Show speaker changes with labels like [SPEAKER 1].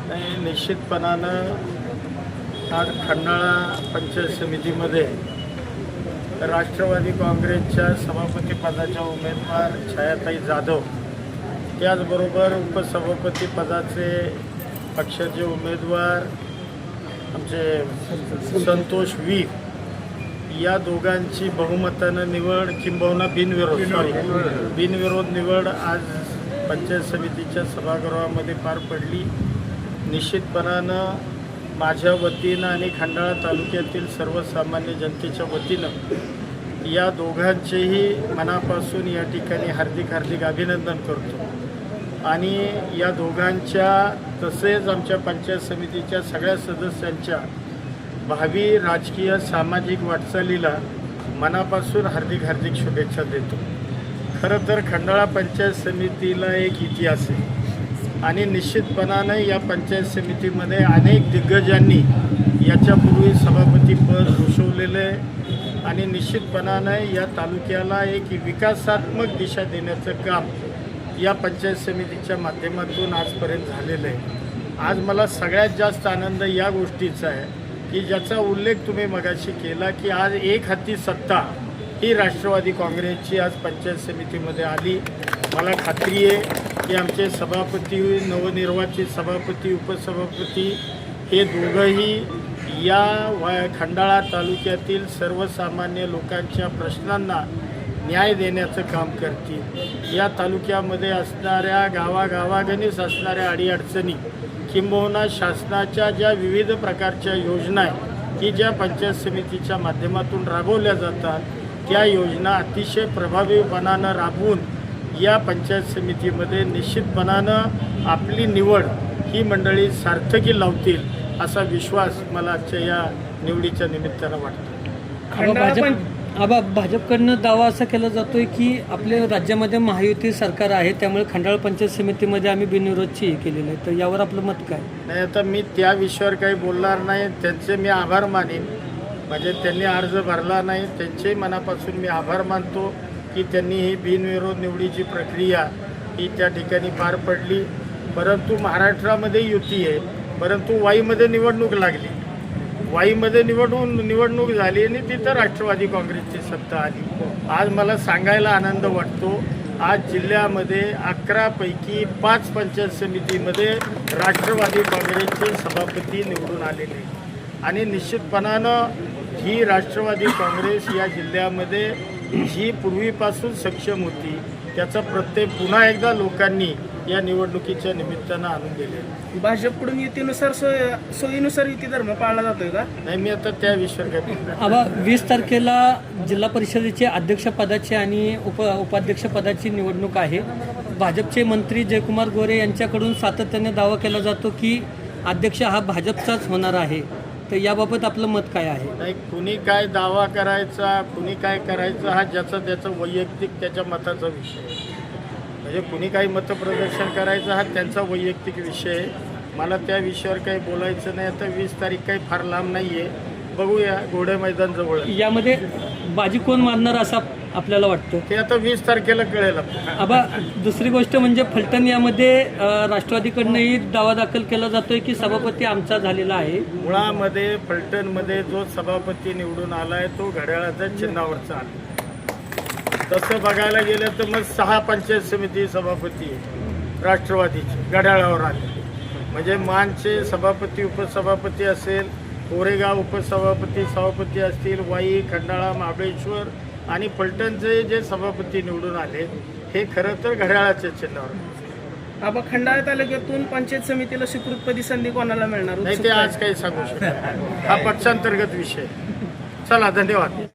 [SPEAKER 1] नाही, निश्चितपणानं आज खंडाळा पंचायत समितीमध्ये राष्ट्रवादी काँग्रेसच्या सभापतीपदाच्या उमेदवार छायाताई जाधव, त्याचबरोबर उपसभापतीपदाचे पक्षाचे उमेदवार आमचे संतोष वी, या दोघांची बहुमतानं निवड किंबहुना बिनविरोध निवड आज पंचायत समितीच्या सभागृहामध्ये पार पडली। निश्चितपणानं माझ्या वतीनं आणि खंडाळा तालुक्यातील सर्वसामान्य जनतेच्या वतीनं या दोघांचेही मनापासून या ठिकाणी हार्दिक अभिनंदन करतो आणि या दोघांच्या तसेच आमच्या पंचायत समितीच्या सगळ्या सदस्यांच्या भावी राजकीय सामाजिक वाटचालीला मनापासून हार्दिक शुभेच्छा देतो। खरं तर खंडाळा पंचायत समितीला एक इतिहास आहे आणि निश्चितपणानं या पंचायत समितीमध्ये अनेक दिग्गजांनी याच्यापूर्वी सभापतीपद भूषवलेलं आहे आणि निश्चितपणानं या तालुक्याला एक विकासात्मक दिशा देण्याचं काम या पंचायत समितीच्या माध्यमातून आजपर्यंत झालेलं आहे। आज मला सगळ्यात जास्त आनंद या गोष्टीचा आहे की ज्याचा उल्लेख तुम्ही मगाशी केला की आज एक हाती सत्ता ही राष्ट्रवादी काँग्रेसची आज पंचायत समितीमध्ये आली। मला खात्री आहे की आमचे सभापती, नवनिर्वाचित सभापती, उपसभापती हे दोघंही या खंडाळा तालुक्यातील सर्वसामान्य लोकांच्या प्रश्नांना न्याय देण्याचं काम करतील। या तालुक्यामध्ये असणाऱ्या गावागावागणीस असणाऱ्या अडीअडचणी किंबहुना शासनाच्या ज्या विविध प्रकारच्या योजना आहेत की ज्या पंचायत समितीच्या माध्यमातून राबवल्या जातात, त्या योजना अतिशय प्रभावीपणानं राबवून या पंचायत समितीमध्ये निश्चितपणानं आपली निवड ही मंडळी सार्थकी लावतील असा विश्वास मला आजच्या या निवडीच्या निमित्तानं वाटतो।
[SPEAKER 2] भाजपकडनं दावा असा केला जातोय की आपल्या राज्यामध्ये महायुती सरकार आहे, त्यामुळे खंडाळा पंचायत समितीमध्ये आम्ही बिनविरोधची केलेलं आहे, तर यावर आपलं मत काय?
[SPEAKER 1] नाही, आता मी त्या विषयावर काही बोलणार नाही। त्यांचे मी आभार मानेन, म्हणजे त्यांनी अर्ज भरला नाही, त्यांचे मनापासून मी आभार मानतो की त्यांनी ही बिनविरोध निवडीची प्रक्रिया ही त्या ठिकाणी पार पडली। परंतु महाराष्ट्रामध्ये युती आहे, परंतु वाईमध्ये निवडणूक लागली, वाईमध्ये निवडणूक झाली आणि तिथं राष्ट्रवादी काँग्रेसची सत्ता आली। आज मला सांगायला आनंद वाटतो, आज जिल्ह्यामध्ये 11 पैकी 5 पंचायत समितीमध्ये राष्ट्रवादी काँग्रेसचे सभापती निवडून आलेले आणि निश्चितपणानं ही राष्ट्रवादी काँग्रेस या जिल्ह्यामध्ये जी पूर्वीपासून सक्षम होती त्याचा प्रत्यय पुन्हा एकदा लोकांनी या निवडणुकीच्या निमित्तानं आणून दिले।
[SPEAKER 3] भाजपकडून युतीनुसार सोयीनुसार युती धर्म पाळला जातोय का?
[SPEAKER 1] नाही, मी आता त्या विषयावर काय बोलणार।
[SPEAKER 2] 20 तारखेला जिल्हा परिषदेचे अध्यक्षपदाची आणि उपाध्यक्षपदाची निवडणूक आहे। भाजपचे मंत्री जयकुमार गोरे यांच्याकडून सातत्याने दावा केला जातो की अध्यक्ष हा भाजपचाच होणार आहे, तर याबाबत आपलं मत काय आहे?
[SPEAKER 1] नाही, कुणी काय दावा करायचा, कुणी काय करायचं हा त्याचं वैयक्तिक त्याच्या मताचा विषय आहे। म्हणजे कुणी काही मतप्रदर्शन करायचं हा त्यांचा वैयक्तिक विषय आहे। मला त्या विषयावर काही बोलायचं नाही। आता 20 तारीख काही फार लांब नाही आहे, बघूया, घोडे मैदान जवळ।
[SPEAKER 2] यामध्ये बाजी कोण मारणार असं आपल्याला वाटतं?
[SPEAKER 1] ते आता 20 तारखेला कळेल।
[SPEAKER 2] दुसरी गोष्ट म्हणजे फलटण यामध्ये राष्ट्रवादीकडनंही दावा दाखल केला जातोय की सभापती आमचा झालेला आहे।
[SPEAKER 1] मुळामध्ये फलटणमध्ये जो सभापती निवडून आलाय तो घड्याळाच्या चिन्हावरचा आला। तसं बघायला गेलं तर मग 6 पंचायत समिती सभापती राष्ट्रवादीचे घड्याळावर आले, म्हणजे मानचे सभापती, उपसभापती असेल, कोरेगाव उपसभापती, सभापती असतील, वाई, खंडाळा, महाबळेश्वर आणि फलटणचे जे सभापती निवडून आले हे खरं तर घड्याळाच्या चिन्हावर।
[SPEAKER 3] खंडाळा तालुक्यातून पंचायत समितीला स्वीकृतपदी संधी कोणाला मिळणार?
[SPEAKER 1] नाही, ते आज काही सांगू शकत, हा पक्षांतर्गत विषय। चला, धन्यवाद।